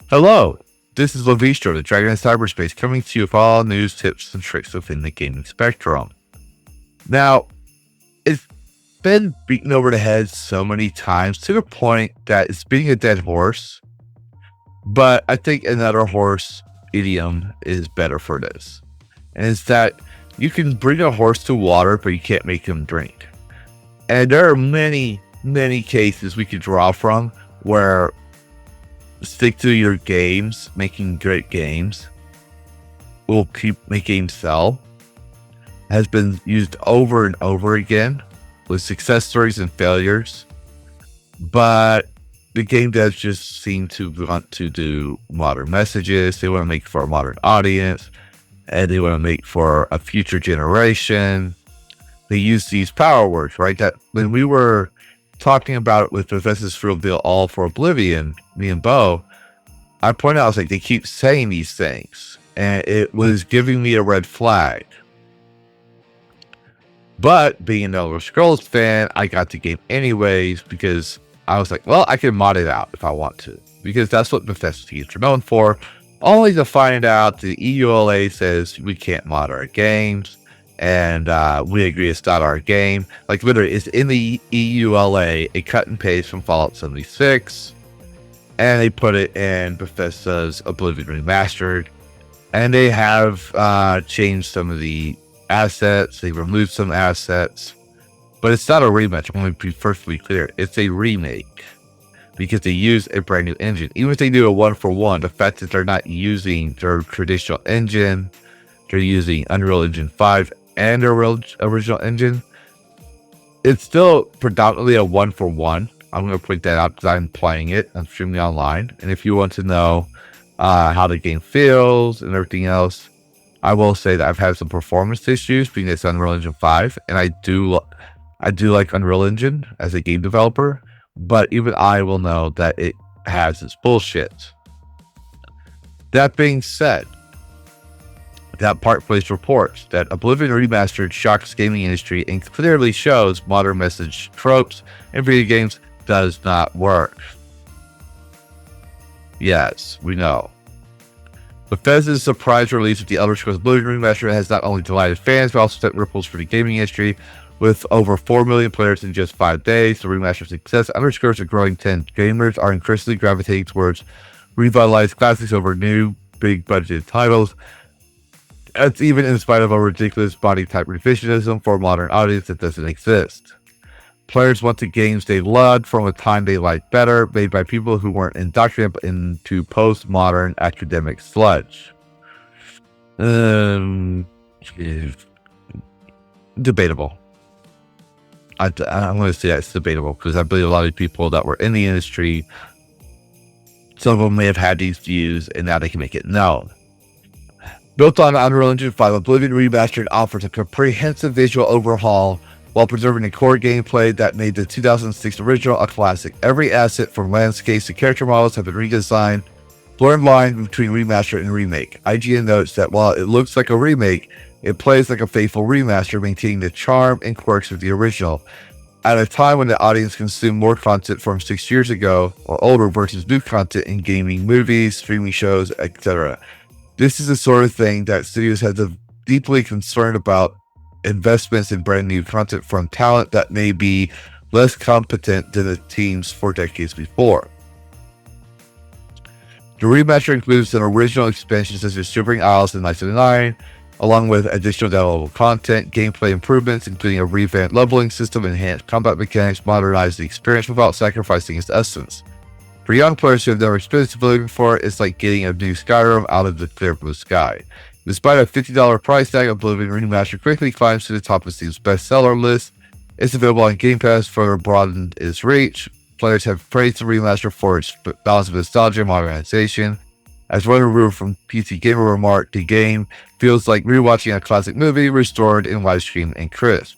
Hello, this is Lavistro, the Dragon of Cyberspace, coming to you with all news, tips, and tricks within the gaming spectrum. Now, it's been beaten over the head so many times to the point that it's beating a dead horse, but I think another horse idiom is better for this. And it's that you can bring a horse to water, but you can't make him drink. And there are many, many cases we could draw from where stick to your games, making great games, will keep making games sell, has been used over and over again with success stories and failures. But the game devs just seem to want to do modern messages. They want to make for a modern audience, and they want to make for a future generation. They use these power words, right? That when we were talking about it with Bethesda's reveal all for Oblivion, me and Bo, I pointed out, I was like, they keep saying these things, and it was giving me a red flag. But being an Elder Scrolls fan, I got the game anyways because I was like, well, I can mod it out if I want to, because that's what Bethesda games are known for. Only to find out the EULA says we can't mod our games. And we agree it's not our game. Like, literally, it's in the EULA, a cut and paste from Fallout 76. And they put it in Bethesda's Oblivion Remastered. And they have changed some of the assets. They removed some assets. But it's not a rematch. I'm going to be perfectly clear. It's a remake. Because they use a brand new engine. Even if they do a one-for-one, the fact that they're not using their traditional engine, they're using Unreal Engine 5 and their original engine, it's still predominantly a one-for-one. I'm going to point that out because I'm playing it. I'm streaming online. And if you want to know how the game feels and everything else, I will say that I've had some performance issues being it's Unreal Engine 5. And I do like Unreal Engine as a game developer. But even I will know that it has its bullshit. That being said, that Park Place reports that Oblivion Remastered shocks gaming industry and clearly shows modern message tropes in video games does not work. Yes, we know. Bethesda's surprise release of the Elder Scrolls Oblivion Remastered has not only delighted fans, but also set ripples for the gaming industry. With over 4 million players in just 5 days, the remastered success underscores a growing trend. Gamers are increasingly gravitating towards revitalized classics over new, big-budgeted titles. That's even in spite of a ridiculous body-type revisionism for a modern audience that doesn't exist. Players want the games they loved from a time they liked better, made by people who weren't indoctrinated into postmodern academic sludge. Debatable. I'm going to say that's debatable because I believe a lot of people that were in the industry, some of them may have had these views and now they can make it known. Built on Unreal Engine 5, Oblivion Remastered offers a comprehensive visual overhaul while preserving the core gameplay that made the 2006 original a classic. Every asset from landscapes to character models have been redesigned, blurred line between remaster and remake. IGN notes that while it looks like a remake, it plays like a faithful remaster, maintaining the charm and quirks of the original. At a time when the audience consumed more content from 6 years ago or older versus new content in gaming, movies, streaming shows, etc. This is the sort of thing that studios have to deeply concerned about investments in brand new content from talent that may be less competent than the teams for decades before. The remaster includes an original expansion such as Shivering Isles and Knights of the Nine, along with additional downloadable content, gameplay improvements, including a revamped leveling system, enhanced combat mechanics, modernized the experience without sacrificing its essence. For young players who have never experienced Oblivion before, it's like getting a new Skyrim out of the clear blue sky. Despite a $50 price tag, Oblivion Remastered quickly climbs to the top of Steam's bestseller list. It's available on Game Pass, further broadened its reach. Players have praised the remaster for its balance of nostalgia and modernization. As one reviewer from PC Gamer remarked, the game feels like rewatching a classic movie restored in widescreen and crisp.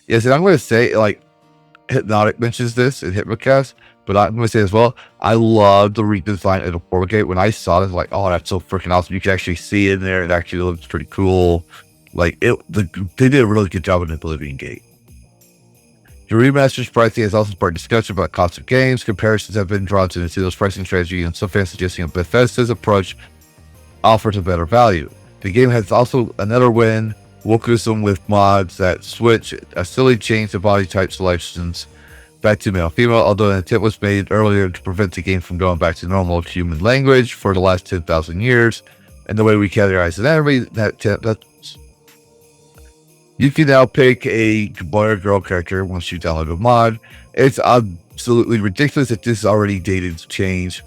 Yes, and I'm going to say, like, Hypnotic mentions this in Hypnocast, but I'm going to say as well, I love the redesign of the portal gate. When I saw this, like, oh, that's so freaking awesome. You can actually see it in there. It actually looks pretty cool. Like, they did a really good job with the Oblivion gate. The remaster's pricing has also sparked discussion about cost of games. Comparisons have been drawn to Nintendo's pricing strategy, and some fans suggesting Bethesda's approach offers a better value. The game has also another win, wokeism with mods that switch a silly change to body type selections back to male-female, although an attempt was made earlier to prevent the game from going back to normal human language for the last 10,000 years. And the way we categorize an enemy, that's you can now pick a boy or girl character once you download a mod. It's absolutely ridiculous that this already dated change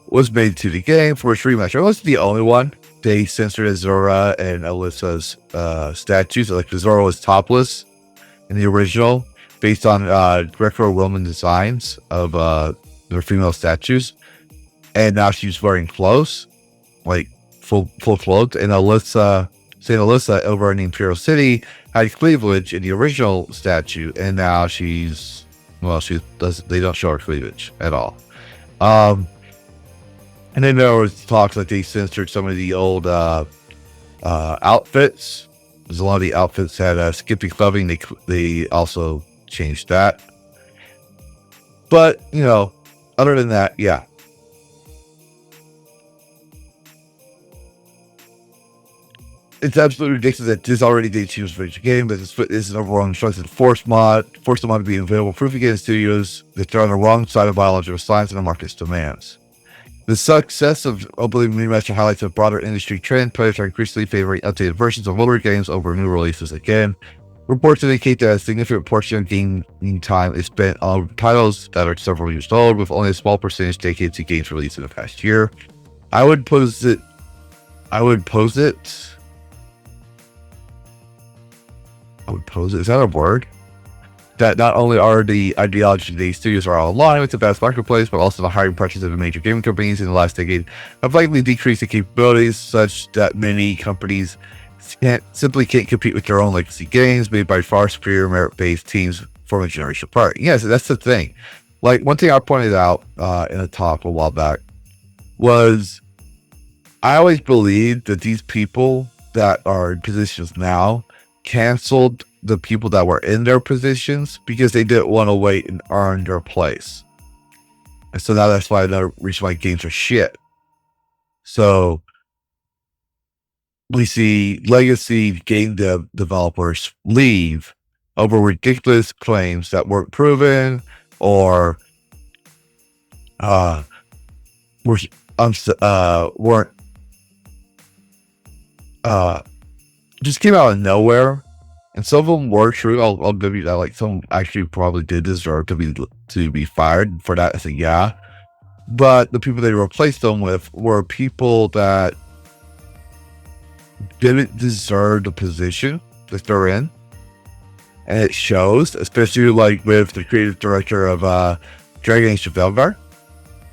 was made to the game for its remaster. It wasn't the only one. They censored Azura and Alyssa's statues. Like Azura was topless in the original, based on Greco-Roman designs of their female statues, and now she's wearing clothes, like full clothes. And Saint Alyssa over in the Imperial City had cleavage in the original statue, and now they don't show her cleavage at all. And then there was talks that they censored some of the old outfits. Because a lot of the outfits had skimpy clothing. They also changed that. But, other than that, yeah. It's absolutely ridiculous that this already did choose for each game, but this is an overall instruction to force the mod to be available, proving against studios that they're on the wrong side of biological science and the market's demands. The success of Oblivion Remastered highlights a broader industry trend. Players are increasingly favoring updated versions of older games over new releases again. Reports indicate that a significant portion of gaming time is spent on titles that are several years old, with only a small percentage dedicated to games released in the past year. I would pose it. Is that a word? That not only are the ideologies of these studios are all aligned with the vast marketplace, but also the hiring pressures of the major gaming companies in the last decade have likely decreased the capabilities such that many companies simply can't compete with their own legacy games made by far superior merit-based teams from a generation apart. Yes, that's the thing. Like, one thing I pointed out in a talk a while back was I always believed that these people that are in positions now canceled the people that were in their positions because they didn't want to wait and earn their place. And so now that's why another reason why games are shit. So we see legacy game developers leave over ridiculous claims that weren't proven or weren't just came out of nowhere. And some of them were true. I'll give you that. Like, some actually probably did deserve to be fired for that. I think, yeah. But the people they replaced them with were people that didn't deserve the position that they're in. And it shows, especially like with the creative director of Dragon Age of Velgar.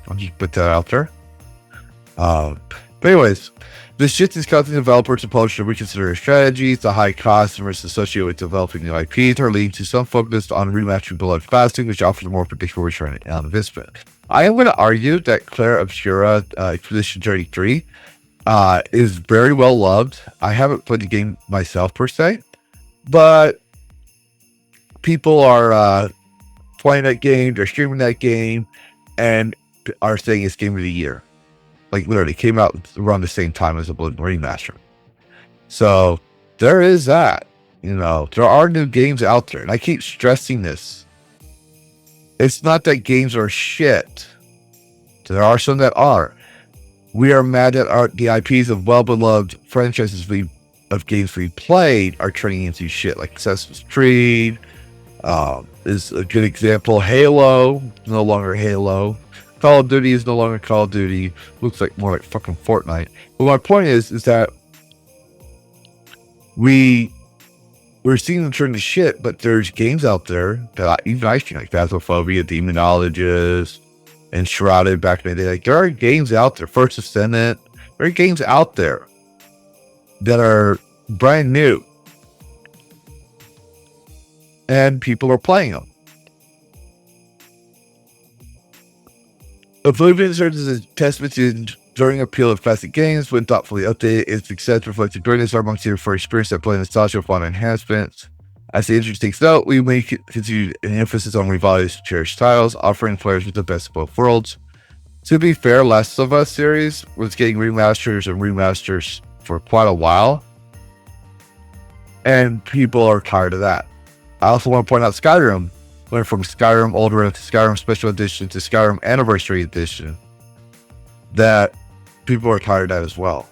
I'll just put that out there. But anyways, this shift is causing developers and publishers to reconsider their strategies. The high costs and risks associated with developing new IPs are leading to some focus on remastering below fasting, which offers a more predictable return on investment. I am going to argue that Claire Obscura Expedition 33 is very well loved. I haven't played the game myself per se, but people are playing that game, they're streaming that game, and are saying it's game of the year. Like, literally came out around the same time as Oblivion Remastered. So there is that. There are new games out there, and I keep stressing this. It's not that games are shit. There are some that are. We are mad that the IPs of well-beloved franchises of games we played are turning into shit. Like Assassin's Creed is a good example. Halo, no longer Halo. Call of Duty is no longer Call of Duty. Looks like more like fucking Fortnite. But my point is that we're seeing them turn to shit, but there's games out there that even I think, like Phasmophobia, Demonologist, and Shrouded back in the day. Like, there are games out there, First Ascendant. There are games out there that are brand new, and people are playing them. Oblivion serves as a testament to the enduring appeal of classic games. When thoughtfully updated, its success reflects a greatness amongst you for experience that play nostalgia fun enhancements. As the industry takes note, we may continue an emphasis on revised cherished styles, offering players with the best of both worlds. To be fair, Last of Us series was getting remasters for quite a while, and people are tired of that. I also want to point out Skyrim went from Skyrim Ultimate to Skyrim Special Edition to Skyrim Anniversary Edition. That people are tired of that as well.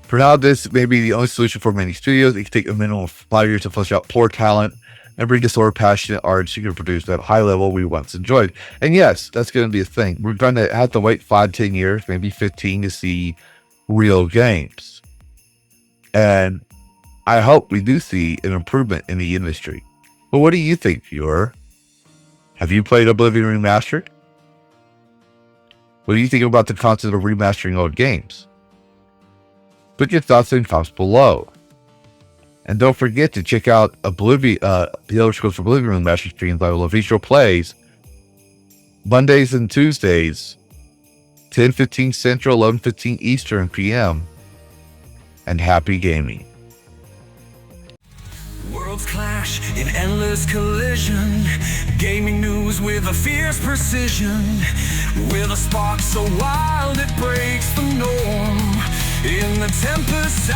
For now, this may be the only solution for many studios. It can take a minimum of 5 years to flesh out poor talent and bring the sort of passionate artists who can produce that high level we once enjoyed. And yes, that's going to be a thing. We're going to have to wait 5-10 years, maybe 15, to see real games. And I hope we do see an improvement in the industry. But what do you think, viewer? Have you played Oblivion Remastered? What do you think about the concept of remastering old games? Put your thoughts in the comments below. And don't forget to check out the Elder Scrolls Oblivion Remastered streams by Lavistro Plays Mondays and Tuesdays, 10:15 Central, 11:15 Eastern PM. And happy gaming. Worlds clash in endless collision. Gaming news with a fierce precision. With a spark so wild it breaks the norm. In the tempest